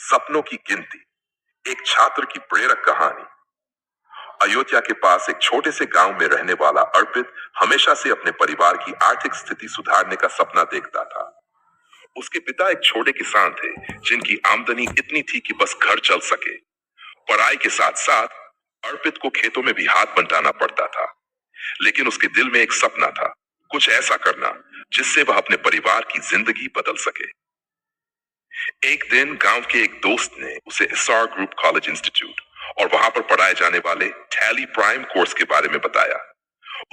सपनों की गिनती। एक छात्र की प्रेरक कहानी। अयोध्या के पास एक छोटे से गांव में रहने वाला अर्पित हमेशा से अपने परिवार की आर्थिक स्थिति सुधारने का सपना देखता था। उसके पिता एक छोटे किसान थे जिनकी आमदनी इतनी थी कि बस घर चल सके। पढ़ाई के साथ साथ अर्पित को खेतों में भी हाथ बंटाना पड़ता था, लेकिन उसके दिल में एक सपना था, कुछ ऐसा करना जिससे वह अपने परिवार की जिंदगी बदल सके। एक दिन गांव के एक दोस्त ने उसे एसआर ग्रुप कॉलेज इंस्टीट्यूट और वहां पर पढ़ाए जाने वाले टैली प्राइम कोर्स के बारे में बताया।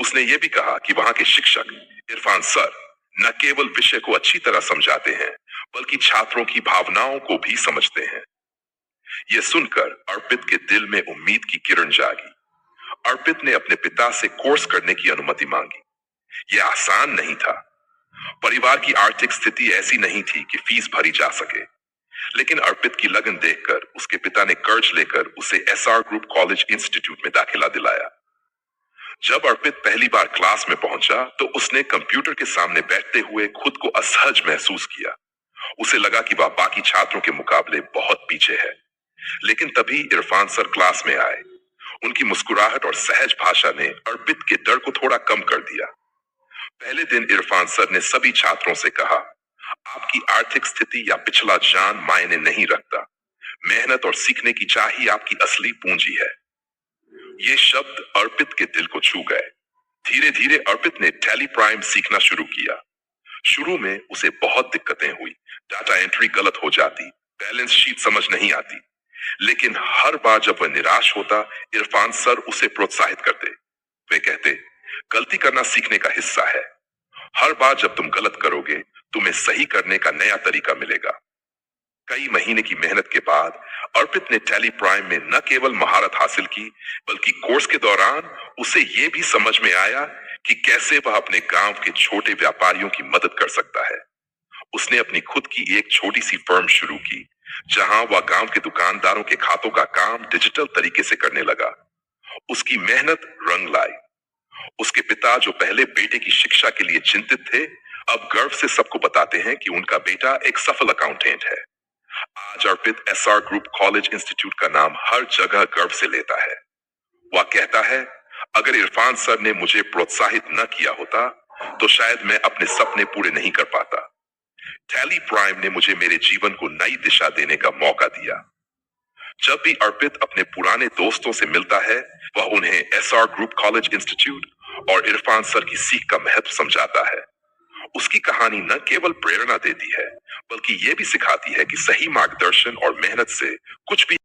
उसने ये भी कहा कि वहां के शिक्षक इरफान सर न केवल विषय को अच्छी तरह समझाते हैं, बल्कि छात्रों की भावनाओं को भी समझते हैं। यह सुनकर अर्पित के दिल में उम्मीद की किरण जागी। अर्पित ने अपने पिता से कोर्स करने की अनुमति मांगी। यह आसान नहीं था। परिवार की आर्थिक स्थिति ऐसी नहीं थी कि फीस भरी जा सके, लेकिन अर्पित की लगन देखकर उसके पिता ने कर्ज लेकर उसे एसआर ग्रुप कॉलेज इंस्टीट्यूट में दाखिला दिलाया। जब अर्पित पहली बार क्लास में पहुंचा तो उसने कंप्यूटर के सामने बैठते हुए खुद को असहज महसूस किया। उसे लगा कि वह बाकी छात्रों के मुकाबले बहुत पीछे है। लेकिन तभी इरफान सर क्लास में आए। उनकी मुस्कुराहट और सहज भाषा ने अर्पित के डर को थोड़ा कम कर दिया। पहले दिन इरफान सर ने सभी छात्रों से कहा, आपकी आर्थिक स्थिति या पिछला जान मायने नहीं रखता। मेहनत और सीखने की चाह ही आपकी असली पूंजी है। ये शब्द अर्पित के दिल को छू गए। धीरे धीरे अर्पित ने टैली प्राइम सीखना शुरू किया। शुरू में उसे बहुत दिक्कतें हुई। डाटा एंट्री गलत हो जाती, बैलेंस शीट समझ नहीं आती। लेकिन हर बार जब वह निराश होता, इरफान सर उसे प्रोत्साहित करते। वे कहते, गलती करना सीखने का हिस्सा है। हर बार जब तुम गलत करोगे, तुम्हें सही करने का नया तरीका मिलेगा। कई महीने की मेहनत के बाद अर्पित ने टैली प्राइम में न केवल महारत हासिल की, बल्कि कोर्स के दौरान उसे यह भी समझ में आया कि कैसे वह अपने गांव के छोटे व्यापारियों की मदद कर सकता है। उसने अपनी खुद की एक छोटी सी फर्म शुरू की, जहां वह गांव के दुकानदारों के खातों का काम डिजिटल तरीके से करने लगा। उसकी मेहनत रंग लाई। उसके पिता, जो पहले बेटे की शिक्षा के लिए चिंतित थे, अब गर्व से सबको बताते हैं कि उनका बेटा एक सफल अकाउंटेंट है। आज अर्पित एसआर ग्रुप कॉलेज इंस्टीट्यूट का नाम हर जगह गर्व से लेता है। वह कहता है, अगर इरफान सर ने मुझे प्रोत्साहित न किया होता तो शायद मैं अपने सपने पूरे नहीं कर पाता। टैली प्राइम ने मुझे मेरे जीवन को नई दिशा देने का मौका दिया। जब भी अर्पित अपने पुराने दोस्तों से मिलता है, वह उन्हें एसआर ग्रुप कॉलेज इंस्टीट्यूट और इरफान सर की सीख का महत्व समझाता है। उसकी कहानी न केवल प्रेरणा देती है, बल्कि यह भी सिखाती है कि सही मार्गदर्शन और मेहनत से कुछ भी